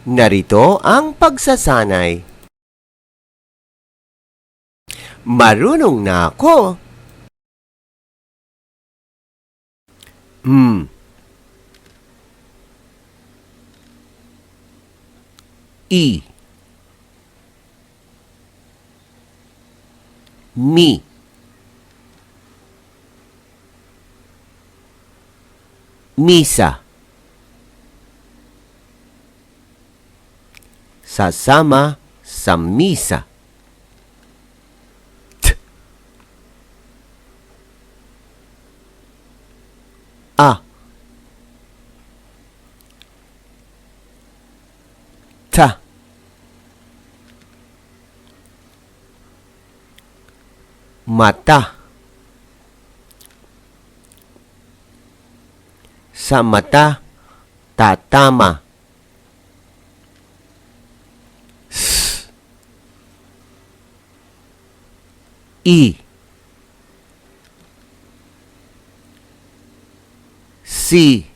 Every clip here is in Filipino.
Narito ang pagsasanay. Marunong na ako. I. Mi. Misa. Sasama sa misa. T. A. Ta. Mata. Sa mata, tatama. S. I. Si.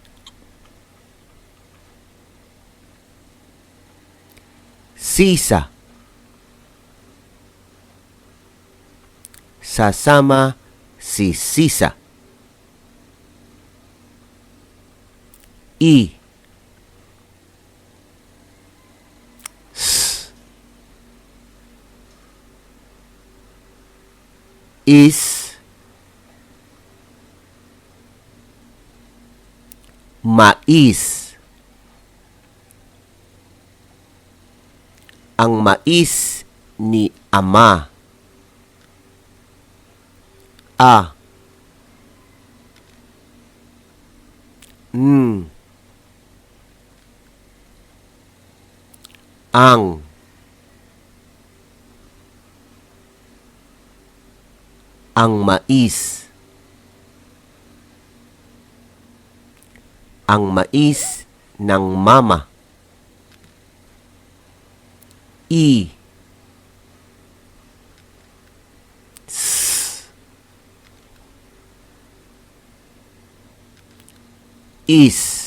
Sisa. Sasama si Sisa. I. S. Is. Mais. Ang mais ni Ama. A. Ang. Ang mais. Ang mais ng mama. I. S. Is.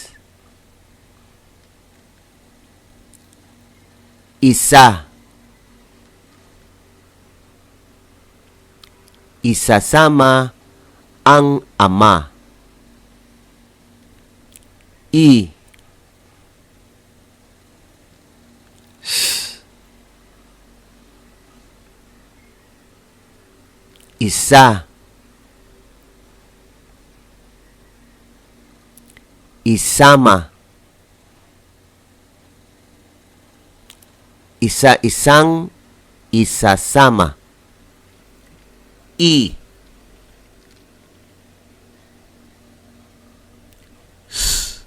Isa. Isasama ang ama. I. S. Isa. Isama. Isa-isang isasama. I. S.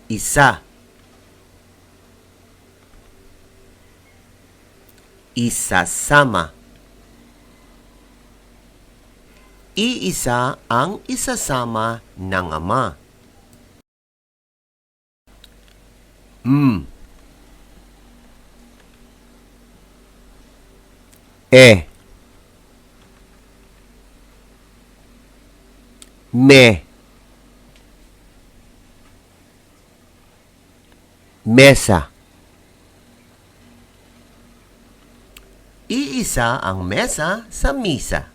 Isa. Isasama. Iisa ang isasama ng ama. E. Me. Mesa. Iisa ang mesa sa misa.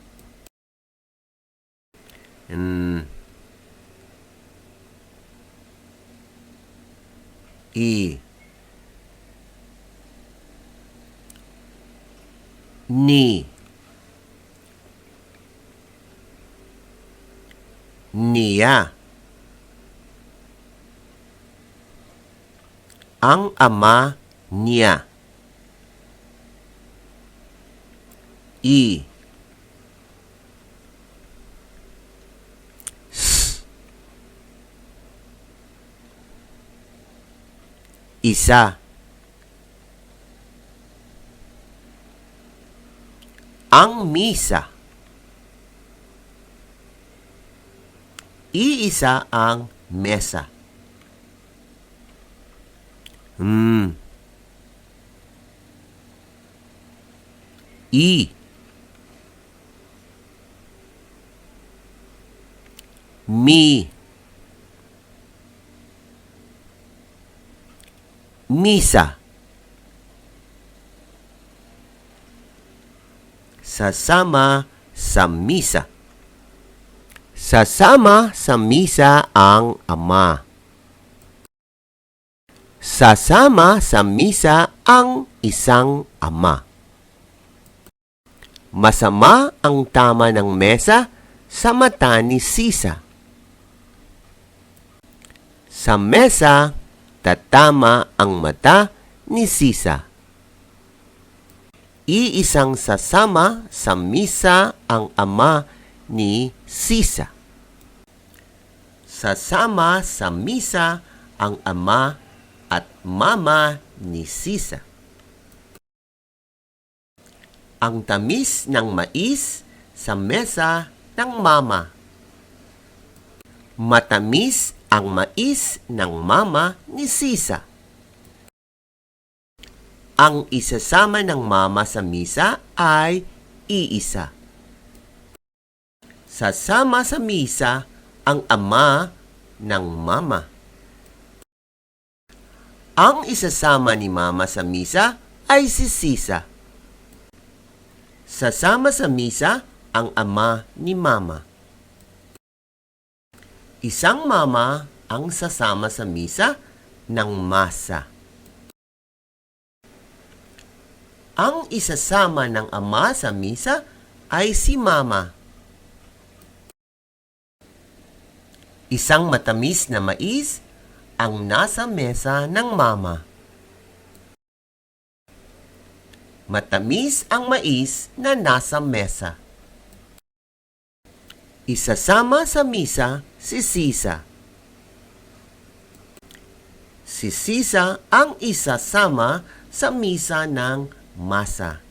I. Ni. Niya. Ang ama niya. I. S. Isa. Ang misa. Iisa ang mesa. I. Mi. misa. Sasama sa misa. Sasama sa misa ang ama. Sasama sa misa ang isang ama. Masama ang tama ng mesa sa mata ni Sisa. Sa mesa, tatama ang mata ni Sisa. Iisang sasama sa misa ang ama ni Sisa. Sasama sa misa ang ama at mama ni Sisa. Ang tamis ng mais sa mesa ng mama. Matamis ang mais ng mama ni Sisa. Ang isasama ng mama sa misa ay iisa. Sasama sa misa ang ama ng mama. Ang isasama ni mama sa misa ay si Sisa. Sasama sa misa ang ama ni mama. Isang mama ang sasama sa misa ng masa. Ang isasama ng ama sa misa ay si mama. Isang matamis na mais ang nasa mesa ng mama. Matamis ang mais na nasa mesa. Isasama sa misa si Sisa. Si Sisa ang isasama sa misa ng masa.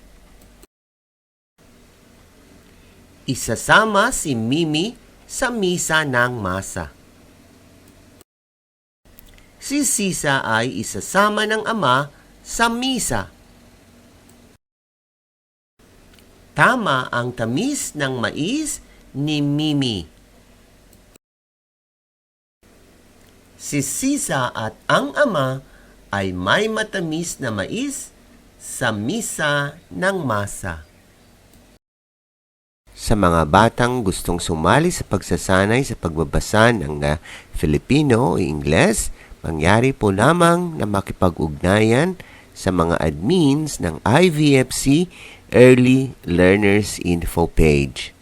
Isasama si Mimi sa misa ng masa. Si Sisa ay isasama ng ama sa misa. Tama ang tamis ng mais ni Mimi. Si Sisa at ang ama ay may matamis na mais sa misa ng masa. Sa mga batang gustong sumali sa pagsasanay sa pagbabasa ng Filipino o Ingles, mangyari po lamang na makipag-ugnayan sa mga admins ng IVFC Early Learners Info page.